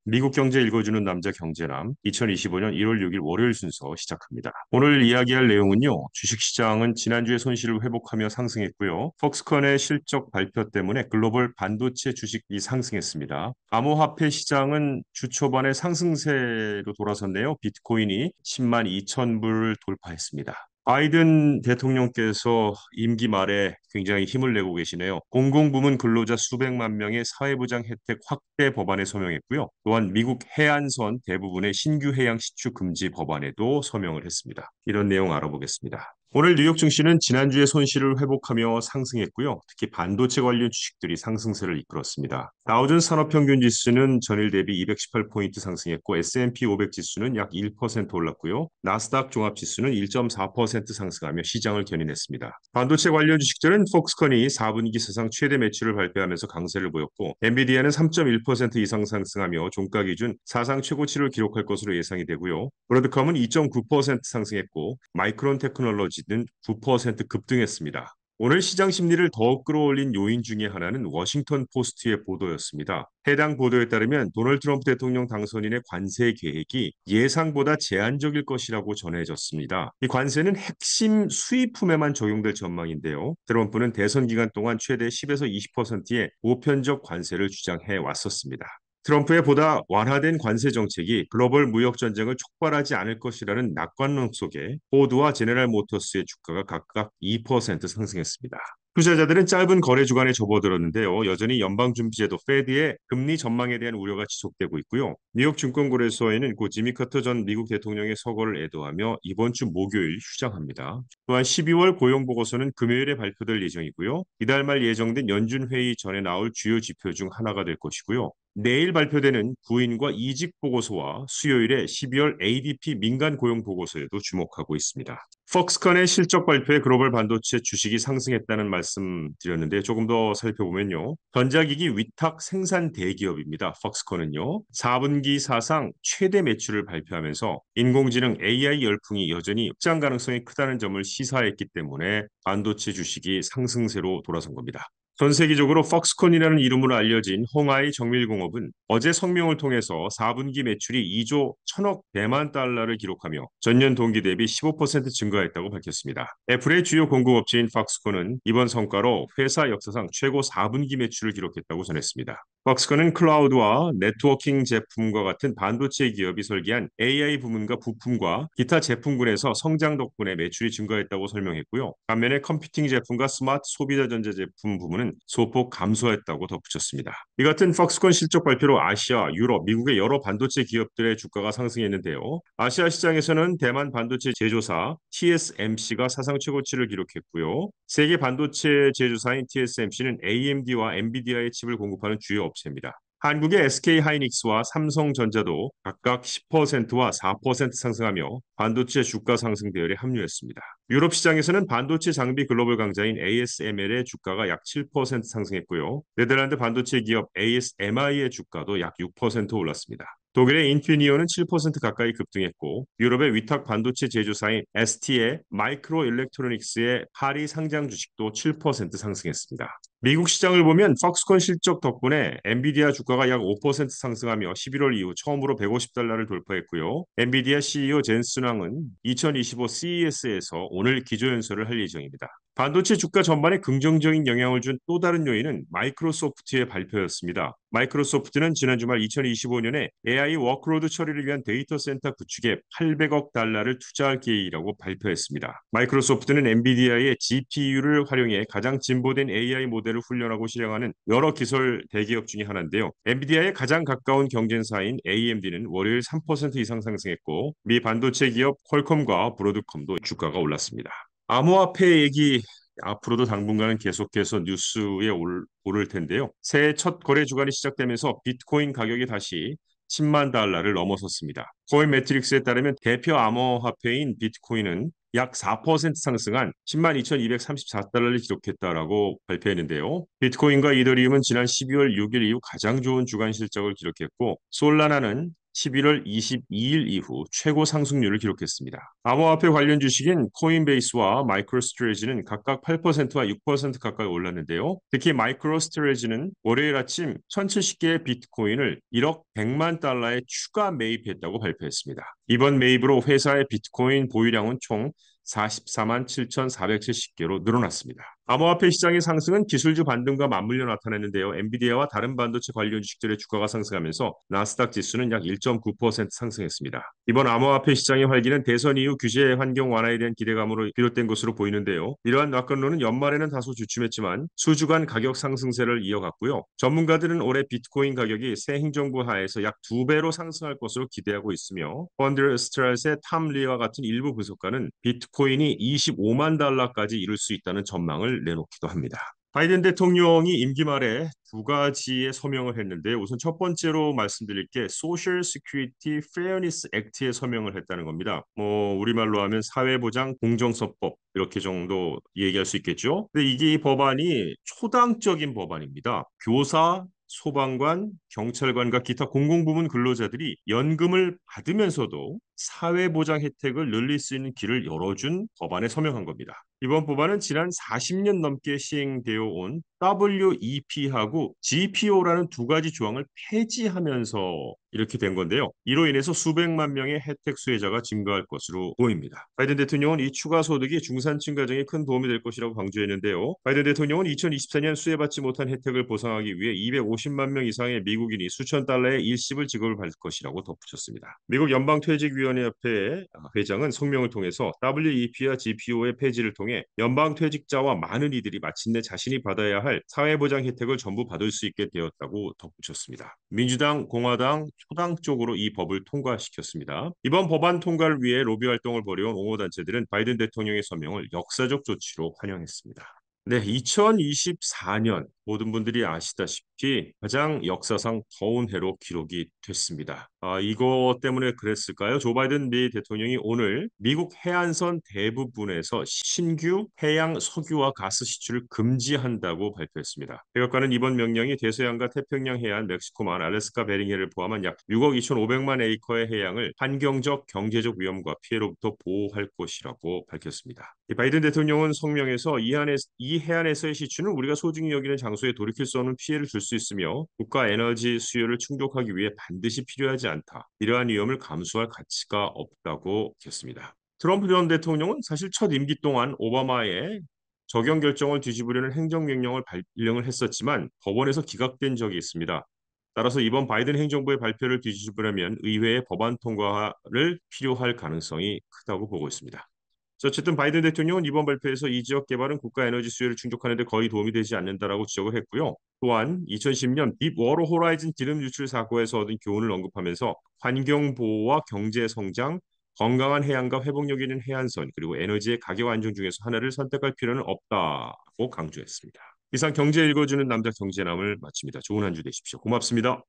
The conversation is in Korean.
미국 경제 읽어주는 남자 경제남 2025년 1월 6일 월요일 순서 시작합니다. 오늘 이야기할 내용은요. 주식시장은 지난주에 손실을 회복하며 상승했고요. 폭스컨의 실적 발표 때문에 글로벌 반도체 주식이 상승했습니다. 암호화폐 시장은 주 초반에 상승세로 돌아섰네요. 비트코인이 10만 2천 불을 돌파했습니다. 바이든 대통령께서 임기 말에 굉장히 힘을 내고 계시네요. 공공부문 근로자 수백만 명의 사회보장 혜택 확대 법안에 서명했고요. 또한 미국 해안선 대부분의 신규 해양 시추 금지 법안에도 서명을 했습니다. 이런 내용 알아보겠습니다. 오늘 뉴욕 증시는 지난주에 손실을 회복하며 상승했고요. 특히 반도체 관련 주식들이 상승세를 이끌었습니다. 다우존스 산업평균 지수는 전일 대비 218포인트 상승했고 S&P 500 지수는 약 1% 올랐고요. 나스닥 종합지수는 1.4% 상승하며 시장을 견인했습니다. 반도체 관련 주식들은 폭스컨이 4분기 사상 최대 매출을 발표하면서 강세를 보였고 엔비디아는 3.1% 이상 상승하며 종가 기준 사상 최고치를 기록할 것으로 예상이 되고요. 브로드컴은 2.9% 상승했고 마이크론 테크놀로지는 9% 급등했습니다. 오늘 시장 심리를 더욱 끌어올린 요인 중에 하나는 워싱턴 포스트의 보도였습니다. 해당 보도에 따르면 도널드 트럼프 대통령 당선인의 관세 계획이 예상보다 제한적일 것이라고 전해졌습니다. 이 관세는 핵심 수입품에만 적용될 전망인데요. 트럼프는 대선 기간 동안 최대 10에서 20%의 보편적 관세를 주장해 왔었습니다. 트럼프의 보다 완화된 관세 정책이 글로벌 무역 전쟁을 촉발하지 않을 것이라는 낙관론 속에 포드와 제네럴 모터스의 주가가 각각 2% 상승했습니다. 투자자들은 짧은 거래 주간에 접어들었는데요. 여전히 연방준비제도 페드의 금리 전망에 대한 우려가 지속되고 있고요. 뉴욕 증권거래소에는 고 지미 커터 전 미국 대통령의 서거를 애도하며 이번 주 목요일 휴장합니다. 또한 12월 고용보고서는 금요일에 발표될 예정이고요. 이달 말 예정된 연준회의 전에 나올 주요 지표 중 하나가 될 것이고요. 내일 발표되는 구인과 이직 보고서와 수요일에 12월 ADP 민간 고용 보고서에도 주목하고 있습니다. 폭스컨의 실적 발표에 글로벌 반도체 주식이 상승했다는 말씀 드렸는데 조금 더 살펴보면요. 전자기기 위탁 생산 대기업입니다. 폭스컨은요. 4분기 사상 최대 매출을 발표하면서 인공지능 AI 열풍이 여전히 확장 가능성이 크다는 점을 시사했기 때문에 반도체 주식이 상승세로 돌아선 겁니다. 전 세계적으로 폭스콘이라는 이름으로 알려진 홍하이 정밀공업은 어제 성명을 통해서 4분기 매출이 2조 1천억 대만 달러를 기록하며 전년 동기 대비 15% 증가했다고 밝혔습니다. 애플의 주요 공급업체인 폭스콘은 이번 성과로 회사 역사상 최고 4분기 매출을 기록했다고 전했습니다. 폭스콘은 클라우드와 네트워킹 제품과 같은 반도체 기업이 설계한 AI 부문과 부품과 기타 제품군에서 성장 덕분에 매출이 증가했다고 설명했고요. 반면에 컴퓨팅 제품과 스마트 소비자 전자 제품 부문은 소폭 감소했다고 덧붙였습니다. 이 같은 폭스콘 실적 발표로 아시아, 유럽, 미국의 여러 반도체 기업들의 주가가 상승했는데요. 아시아 시장에서는 대만 반도체 제조사 TSMC가 사상 최고치를 기록했고요. 세계 반도체 제조사인 TSMC는 AMD와 엔비디아의 칩을 공급하는 주요 업체입니다. 한국의 SK하이닉스와 삼성전자도 각각 10%와 4% 상승하며 반도체 주가 상승 대열에 합류했습니다. 유럽 시장에서는 반도체 장비 글로벌 강자인 ASML의 주가가 약 7% 상승했고요. 네덜란드 반도체 기업 ASMI의 주가도 약 6% 올랐습니다. 독일의 인피니온은 7% 가까이 급등했고 유럽의 위탁 반도체 제조사인 ST의 마이크로 일렉트로닉스의 파리 상장 주식도 7% 상승했습니다. 미국 시장을 보면 폭스콘 실적 덕분에 엔비디아 주가가 약 5% 상승하며 11월 이후 처음으로 150달러를 돌파했고요. 엔비디아 CEO 젠슨 왕은 2025 CES에서 오늘 기조연설을 할 예정입니다. 반도체 주가 전반에 긍정적인 영향을 준 또 다른 요인은 마이크로소프트의 발표였습니다. 마이크로소프트는 지난 주말 2025년에 AI 워크로드 처리를 위한 데이터 센터 구축에 800억 달러를 투자할 계획이라고 발표했습니다. 마이크로소프트는 엔비디아의 GPU를 활용해 가장 진보된 AI 모델을 훈련하고 실행하는 여러 기술 대기업 중에 하나인데요. 엔비디아의 가장 가까운 경쟁사인 AMD는 월요일 3% 이상 상승했고 미 반도체 기업 퀄컴과 브로드컴도 주가가 올랐습니다. 암호화폐 얘기 앞으로도 당분간은 계속해서 뉴스에 오를 텐데요. 새해 첫 거래 주간이 시작되면서 비트코인 가격이 다시 10만 달러를 넘어섰습니다. 코인 매트릭스에 따르면 대표 암호화폐인 비트코인은 약 4% 상승한 10만 2,234달러를 기록했다라고 발표했는데요. 비트코인과 이더리움은 지난 12월 6일 이후 가장 좋은 주간 실적을 기록했고 솔라나는 11월 22일 이후 최고 상승률을 기록했습니다. 암호화폐 관련 주식인 코인베이스와 마이크로스트레지는 각각 8%와 6% 가까이 올랐는데요. 특히 마이크로스트레지는 월요일 아침 1,070개의 비트코인을 1억 100만 달러에 추가 매입했다고 발표했습니다. 이번 매입으로 회사의 비트코인 보유량은 총 44만 7,470개로 늘어났습니다. 암호화폐 시장의 상승은 기술주 반등과 맞물려 나타났는데요. 엔비디아와 다른 반도체 관련 주식들의 주가가 상승하면서 나스닥 지수는 약 1.9% 상승했습니다. 이번 암호화폐 시장의 활기는 대선 이후 규제 환경 완화에 대한 기대감으로 비롯된 것으로 보이는데요. 이러한 낙관론은 연말에는 다소 주춤했지만 수주간 가격 상승세를 이어갔고요. 전문가들은 올해 비트코인 가격이 새 행정부 하에서 약 2배로 상승할 것으로 기대하고 있으며 펀드 스트рат의 탐 리와 같은 일부 분석가는 비트코인이 25만 달러까지 이룰 수 있다는 전망을 내놓기도 합니다. 바이든 대통령이 임기 말에 두 가지의 서명을 했는데 우선 첫 번째로 말씀드릴 게 Social Security Fairness Act에 서명을 했다는 겁니다. 뭐 우리말로 하면 사회보장 공정성법 이렇게 정도 얘기할 수 있겠죠. 근데 이게 이 법안이 초당적인 법안입니다. 교사, 소방관, 경찰관과 기타 공공부문 근로자들이 연금을 받으면서도 사회보장 혜택을 늘릴 수 있는 길을 열어준 법안에 서명한 겁니다. 이번 법안은 지난 40년 넘게 시행되어 온 WEP하고 GPO라는 두 가지 조항을 폐지하면서 이렇게 된 건데요. 이로 인해서 수백만 명의 혜택 수혜자가 증가할 것으로 보입니다. 바이든 대통령은 이 추가 소득이 중산층 가정에 큰 도움이 될 것이라고 강조했는데요. 바이든 대통령은 2024년 수혜받지 못한 혜택을 보상하기 위해 250만 명 이상의 미국인이 수천 달러의 일시불 지급을 받을 것이라고 덧붙였습니다. 미국 연방퇴직위원회 회장은 성명을 통해서 WEP와 GPO의 폐지를 통해 연방퇴직자와 많은 이들이 마침내 자신이 받아야 할 사회보장 혜택을 전부 받을 수 있게 되었다고 덧붙였습니다. 민주당, 공화당, 초당 쪽으로 이 법을 통과시켰습니다. 이번 법안 통과를 위해 로비 활동을 벌여온 옹호단체들은 바이든 대통령의 서명을 역사적 조치로 환영했습니다. 네, 2024년 모든 분들이 아시다시피 가장 역사상 더운 해로 기록이 됐습니다. 이거 때문에 그랬을까요? 조 바이든 미 대통령이 오늘 미국 해안선 대부분에서 신규 해양 석유와 가스 시출을 금지한다고 발표했습니다. 백악관은 이번 명령이 대서양과 태평양 해안, 멕시코만, 알래스카 베링해를 포함한 약 6억 2,500만 에이커의 해양을 환경적, 경제적 위험과 피해로부터 보호할 것이라고 밝혔습니다. 바이든 대통령은 성명에서 이 해안에서의 시추는 우리가 소중히 여기는 장소에 돌이킬 수 없는 피해를 줄 수 있으며 국가 에너지 수요를 충족하기 위해 반드시 필요하지 않다. 이러한 위험을 감수할 가치가 없다고 밝혔습니다. 트럼프 전 대통령은 사실 첫 임기 동안 오바마의 적용 결정을 뒤집으려는 행정명령을 발령을 했었지만 법원에서 기각된 적이 있습니다. 따라서 이번 바이든 행정부의 발표를 뒤집으려면 의회의 법안 통과를 필요할 가능성이 크다고 보고 있습니다. 어쨌든 바이든 대통령은 이번 발표에서 이 지역 개발은 국가 에너지 수요를 충족하는 데 거의 도움이 되지 않는다라고 지적을 했고요. 또한 2010년 딥워터 호라이즌 기름 유출 사고에서 얻은 교훈을 언급하면서 환경 보호와 경제 성장, 건강한 해양과 회복력 있는 해안선, 그리고 에너지의 가격 안정 중에서 하나를 선택할 필요는 없다고 강조했습니다. 이상 경제 읽어주는 남자 경제남을 마칩니다. 좋은 한 주 되십시오. 고맙습니다.